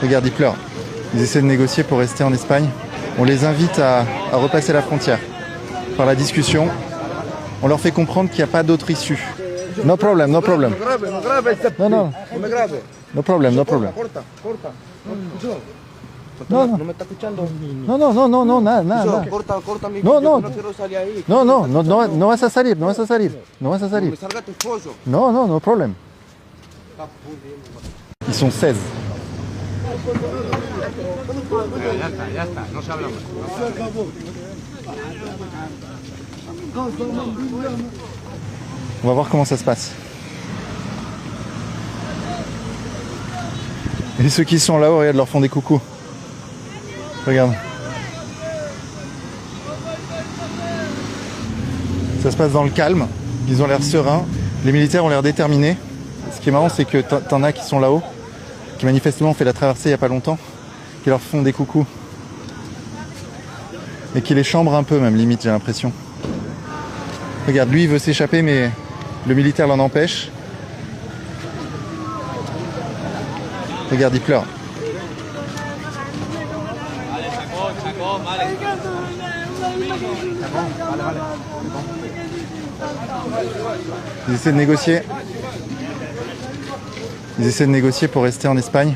Regarde, ils pleurent. Ils essaient de négocier pour rester en Espagne. On les invite à repasser la frontière. Par la discussion, on leur fait comprendre qu'il n'y a pas d'autre issue. No problem, no problem. No, no. No problem, no problem. No, no. No, no, no, no, no, nada, nada. No, no. No, no, no, no, no vas a salir, no vas a salir. No vas a salir. No, no, no problem. Ils sont 16. Ya está, no se habla más. On va voir comment ça se passe. Et ceux qui sont là-haut, regarde, leur font des coucous. Regarde. Ça se passe dans le calme. Ils ont l'air sereins. Les militaires ont l'air déterminés. Ce qui est marrant, c'est que t'en as qui sont là-haut, qui manifestement ont fait la traversée il n'y a pas longtemps, qui leur font des coucous. Et qui les chambrent un peu même, limite, j'ai l'impression. Regarde, lui il veut s'échapper, mais le militaire l'en empêche. Regarde, il pleure. Ils essaient de négocier. Ils essaient de négocier pour rester en Espagne.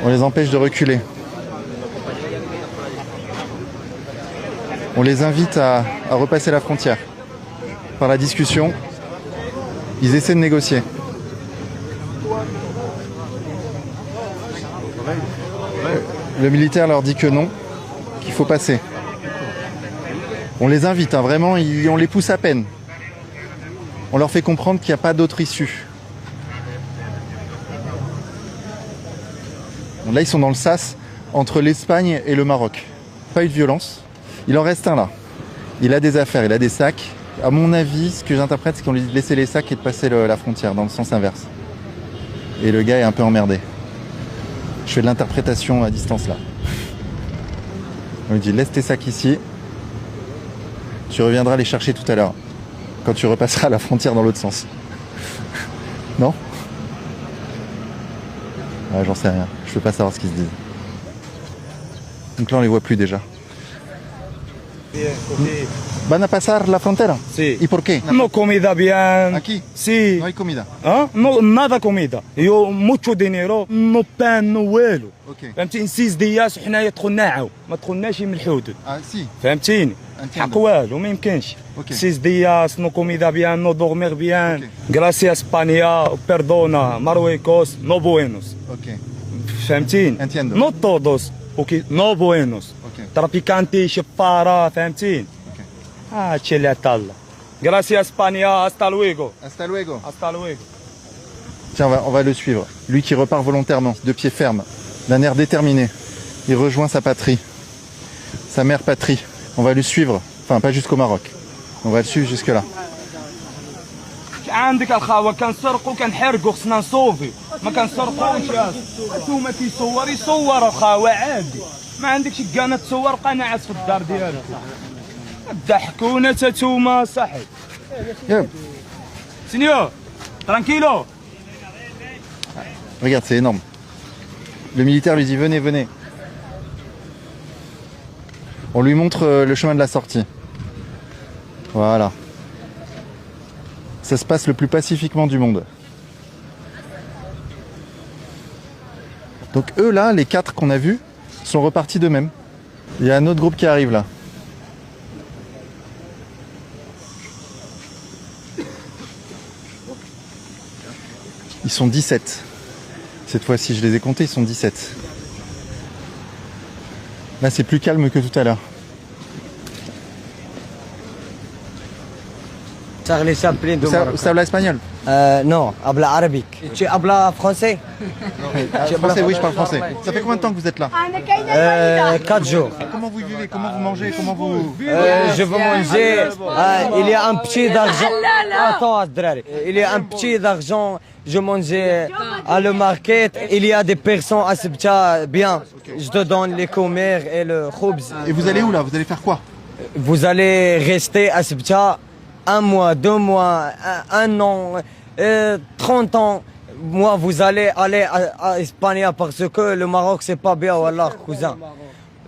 On les empêche de reculer. On les invite à repasser la frontière. Par la discussion, ils essaient de négocier. Le militaire leur dit que non, qu'il faut passer. On les invite, hein, vraiment, on les pousse à peine. On leur fait comprendre qu'il n'y a pas d'autre issue. Bon, là, ils sont dans le sas entre l'Espagne et le Maroc. Pas eu de violence. Il en reste un là. Il a des affaires, il a des sacs. À mon avis, ce que j'interprète, c'est qu'on lui dit de laisser les sacs et de passer la frontière dans le sens inverse. Et le gars est un peu emmerdé. Je fais de l'interprétation à distance là. On lui dit laisse tes sacs ici. Tu reviendras les chercher tout à l'heure. Quand tu repasseras la frontière dans l'autre sens. Non? Ah, j'en sais rien. Je peux pas savoir ce qu'ils se disent. Donc là on les voit plus déjà. ¿Van a pasar la frontera? Sí. ¿Y por qué? No comida bien. Aquí? Sí. No hay comida. ¿Ah? No, nada comida. Yo mucho dinero, no pan, no والو. اوكي. فهمتيني 6 دياس حنايا دخلنا عاو، ما دخلناش من الحدود. سي. فهمتيني؟ Entiendo. حق والو ما يمكنش. اوكي. 6 دياس نو كوميدا بيان نو دورمير بيان. غراسيا اسبانيا بيردونا مارويكوس نو بوينوس. اوكي. فهمتيني؟ Entiendo. نو تودوس. اوكي نو بوينوس. اوكي. ترابيكانتي شفاره فهمتيني؟ هادشي اللي عطا الله. غراسيا اسبانيا hasta luego. Hasta luego. Hasta luego. Tiens, on va le suivre. Lui qui repart volontairement, de pied ferme, d'un air déterminé. Il rejoint sa patrie, sa mère patrie. On va le suivre, enfin pas jusqu'au Maroc. On va le suivre jusque là. عندك الخاوه كنسرقوا كنحرقوا خصنا نصوفي ما كنسرقوش انتوما كيصور يصور الخاوه عادي ما عندكش كاع تصور بقى ناعس في الدار ديالك ضحكونا تاتوما صاحي Yeah. سينيور ترانكيلو. Regarde, c'est énorme. Le militaire lui dit venez, venez. On lui montre le chemin de la sortie. Voilà. Ça se passe le plus pacifiquement du monde. Donc eux là, les 4 qu'on a vus, sont repartis d'eux-mêmes. Il y a un autre groupe qui arrive là. Ils sont 17. Cette fois-ci, je les ai comptés, ils sont 17. Là, c'est plus calme que tout à l'heure. Ça habla espagnol? Non, habla arabique. Tu hablas français? Français, oui, je parle français. Ça fait combien de temps que vous êtes là? 4 jours. Comment vous vivez? Comment vous mangez? Comment vous... Je veux manger. Il y a un petit d'argent. Attends, Adrari. Il y a un petit d'argent. Je mangeais à le market. Il y a des personnes à Sibta bien. Je te donne les commères et le khoubz. Et vous allez où là? Vous allez faire quoi? Vous allez rester à Sibta un mois, 2 mois, un an, 30 ans. Moi, vous allez aller à Espagne parce que le Maroc, c'est pas bien, wallah, cousin.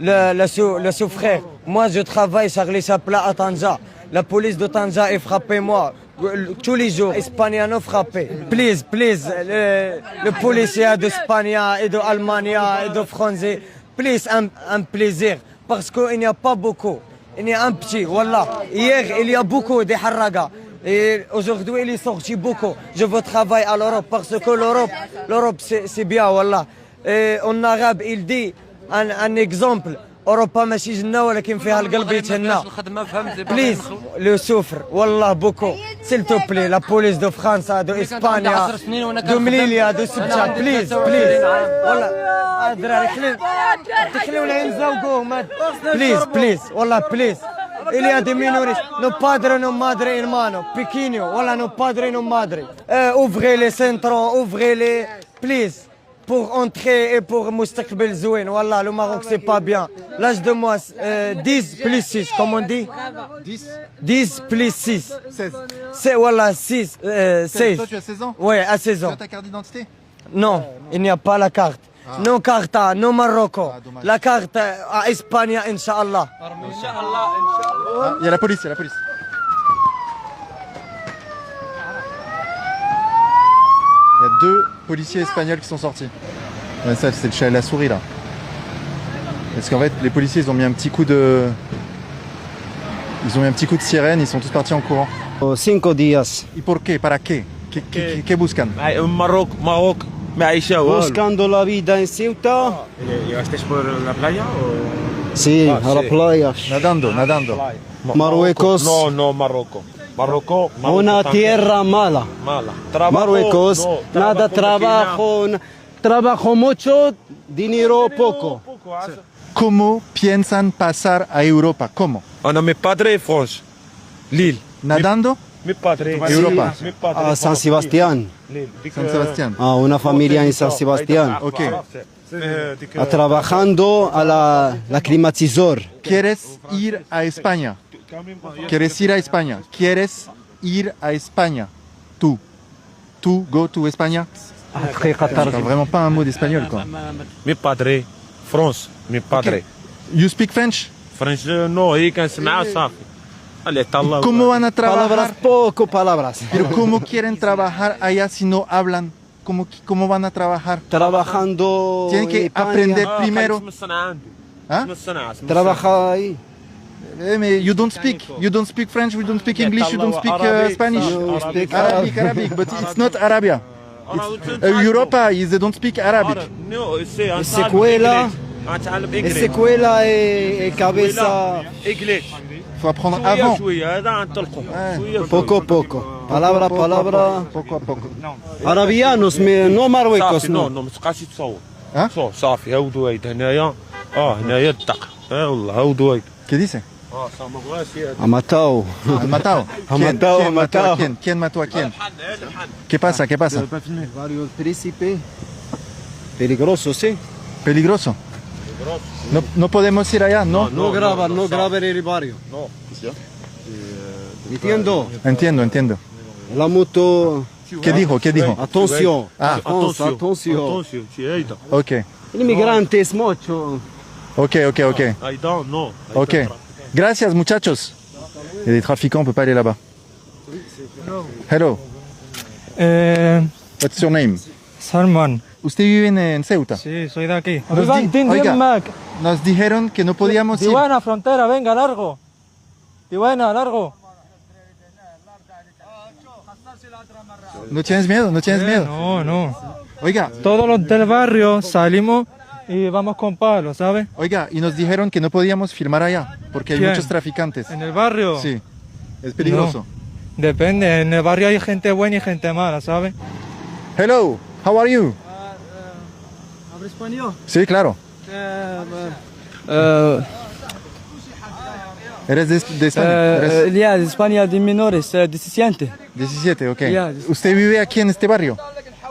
Le sous-frère. Moi, je travaille sur les Chapla à Tanja. La police de Tanja est frappée, moi. Tous les jours, Espagnol frappé. Please, le policier d'Espagne et d'Allemagne et de Français, please, un plaisir. Parce qu'il n'y a pas beaucoup. Il y a un petit, voilà. Hier, il y a beaucoup de haraga. Et aujourd'hui, il est sorti beaucoup. Je veux travailler à l'Europe parce que l'Europe, c'est bien, voilà. Et en arabe, il dit un exemple. أوروبا ماشي جنة ولكن فيها القلب يتهنى. بليز لو سوفر والله بوكو سيل تو بلي لا بوليس دو فرنسا دو اسبانيا دو مليليا دو سبتة بليز والله الدراري خليونا ينزوقوه بليز والله بليز il y a des minoristes no padre no madre hermano pequeño والله no padre no madre ouvrez les centres ouvrez les please pour entrer et pour Moustaqbel Zouin. Wallah, le Maroc, c'est pas bien. L'âge de moi, 10 plus 6, comme on dit 10 plus 6. 16. C'est, voilà, 6. 16. Toi, tu as 16 ans? Oui, à 16 ans. Tu as ta carte d'identité? Non, il n'y a pas la carte. No carta, no Marocco. La carte à Espagne, Inch'Allah. Il y a la police, il y a la police. Il y a 2 policiers espagnols qui sont sortis. Ouais, ça, c'est le chat et la souris là. Parce qu'en fait, les policiers, ils ont mis un petit coup de sirène, ils sont tous partis en courant. 5 días ¿Y por qué? ¿Para qué? ¿Qué buscan? Maroc, معيشة buscando la vida en Ceuta. ¿Llegasteis por la playa o...? Sí, a la sí. playa. Nadando. Marruecos. No, Marruecos. Marruecos Una también. tierra mala. Mala. Marruecos, no, nada trabajo, trabajo mucho, dinero poco. ¿Cómo piensan pasar a Europa? ¿Cómo? Ana mi padre es France. Lille. ¿Nadando? Mi padre es Europa. Mi padre A es San France. Sebastián. Lille. San Sebastián. A una familia en San Sebastián. Ok. A trabajando a la climatizador. ¿Quieres ir a España? ¿Quieres ir a España? ¿Quieres ir a España? Tú, go to España? Je parle vraiment pas un mot d'espagnol quoi. Mi padre France. Mi padre. You speak French? French no, هي كنسمعها صافي. اللي طلع. ¿Cómo van a Palabras, trabajar? poco palabras. Pero ¿cómo quieren trabajar allá si no hablan? ¿Cómo van a trabajar? Trabajando. Tienen que en España. aprender primero. ¿Ah? Trabaja ahí. Mais you don't speak French, you don't speak English, you don't speak Spanish. You speak Arabic, but it's not Arabia. It's Europa, they don't speak Arabic. Escuela. Escuela y cabeza. Faut apprendre avant. Poco poco. Palabra. Poco a poco. Arabianos, no Marruecos, no. ما تبقاش تصور ها؟ صافي هاودو وايد هنايا هنايا الدق والله هاودو وايد ¿Qué dice? ما بغاش Ha matado. Han matado. Han matado. ¿Quién mató a quién? ¿Qué pasa? Varios príncipes. Peligroso, sí. Peligroso. No podemos ir allá, ¿no? No graben el barrio. No. Entiendo. Entiendo. La moto. ¿Qué dijo? Atención. Ah, atención. هيدا Ok. Inmigrantes, mucho. Ok. هيدا نو Ok. Gracias, muchachos. Il y a des trafiquants, on peut pas aller là-bas. Hello. What's your name? Salman, ¿Usted vive en Ceuta? sí, soy de aquí. Oiga, nos dijeron que no podíamos ir. Buena frontera, venga, largo. Buena, largo. ¿No tienes miedo? No. Oiga, Todos los del barrio salimos y vamos con palos, ¿sabes? y nos dijeron que no podíamos filmar allá, porque hay ¿Quién? muchos traficantes. En el barrio. Sí, es peligroso. Depende, en el barrio hay gente buena y gente mala, ¿sabes? Hello, how are you? ¿Habla español? Sí, claro. Eres de España. Eres Ya, de España de menores, 17. 17, ok. Ya. ¿Usted vive aquí en este barrio?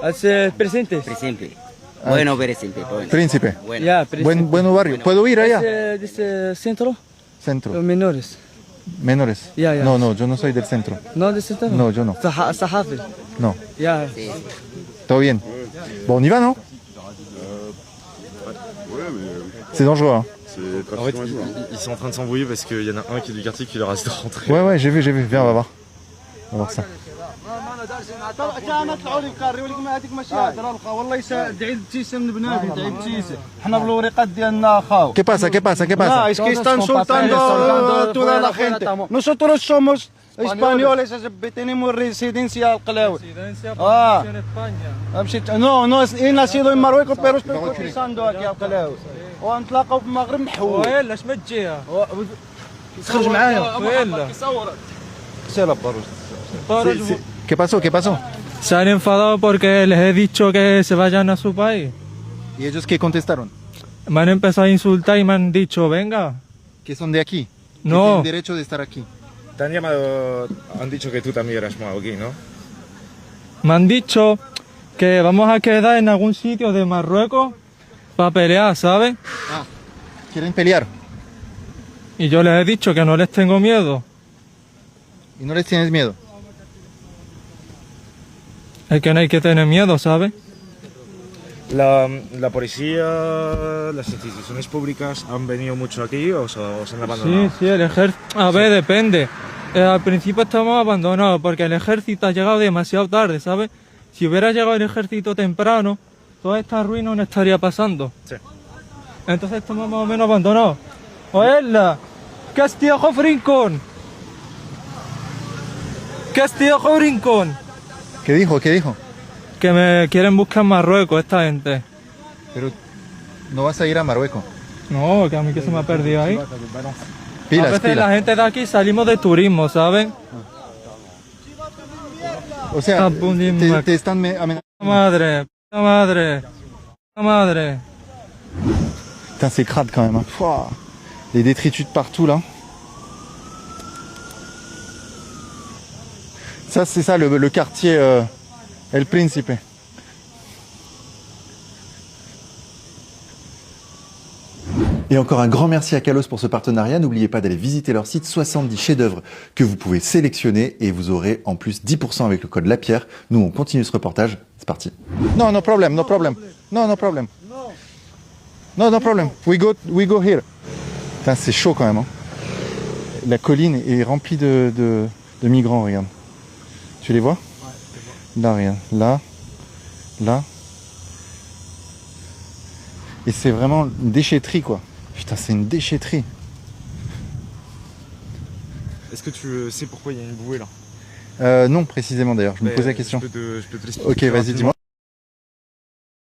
Hace presentes. Presente. Bueno, presente. Bueno. Príncipe. Bueno. Ya, presentes. Buen barrio. ¿Puedo ir allá? De ese centro, Centro. los menores. Menores. Ya, ya. No, no, yo no soy del centro. No, de centro. No, yo no. Sahafi. No. Ya. Todo bien. Bon, on y va, non C'est dangereux, hein. En fait, ils sont en train de s'embrouiller parce qu'il y en a un qui est du quartier qui leur reste de rentrer. Ouais, ouais, j'ai vu. Viens, on va voir. On va voir ça. كان طلعوا لي الكار يقول لك ما هذيك ماشي هضره والله تعيد تيسه من بنادم تعيد تيسه حنا بالوريقات ديالنا خاو ¿Qué pasa? ¿Qué pasa? ¿Qué pasa? es que están soltando toda la gente. Nosotros somos españoles, tenemos residencia al Qalawi. No, he nacido en Marruecos, pero estoy cotizando aquí al Qalawi. ونتلاقاو في المغرب محول. ويلا اش ما تجيها؟ تخرج معايا. ويلا ¿Qué pasó? ¿Qué pasó? se han enfadado porque les he dicho que se vayan a su país. ¿Y ellos qué contestaron? Me han empezado a insultar y me han dicho, venga. Que son de aquí. Que No. tienen derecho de estar aquí. Te han llamado, han dicho que tú también eras marroquí, ¿no? Me han dicho que vamos a quedar en algún sitio de Marruecos para pelear, ¿sabes? Quieren pelear. Y yo les he dicho que no les tengo miedo. Y no les tienes miedo. Es que no hay que tener miedo, ¿sabes? La policía, las instituciones públicas han venido mucho aquí o se han abandonado. Sí, el ejército... A ver, depende. Al principio estamos abandonados porque el ejército ha llegado demasiado tarde, ¿sabes? Si hubiera llegado el ejército temprano, toda esta ruina no estaría pasando. Sí. Entonces estamos más o menos abandonados. ¡Hola! ¡Castillo Rincón! ¡Castillo Rincón! ¿Qué dijo? ¿Qué dijo? Que me quieren buscar en Marruecos esta gente. Pero no vas a ir a Marruecos. No, que a mí que se me ha perdido ahí. Pilas, a veces pilas. la gente de aquí salimos de turismo, ¿saben? O sea, Ah, puta te están amenazando. Madre, puta madre, puta madre. Putain, c'est crade quand même. Hein. Pouah. Les détritus de partout là. Ça, c'est ça le quartier El Príncipe. Et encore un grand merci à Kalos pour ce partenariat. N'oubliez pas d'aller visiter leur site, 70 chefs-d'œuvre que vous pouvez sélectionner et vous aurez en plus 10% avec le code LAPIERRE. Nous, on continue ce reportage. C'est parti. Non, no problem, no problem. No, no problem. No, no problem. We go here. Putain, c'est chaud quand même. Hein. La colline est remplie de migrants, regarde. Tu les vois? Là, regarde. Là. Là. Et c'est vraiment une déchetterie, quoi. Putain, c'est une déchetterie. Est-ce que tu sais pourquoi il y a une bouée là? Non, précisément d'ailleurs. Je me posais la question. Je peux te l'expliquer. Ok, vas-y, rapidement. dis-moi.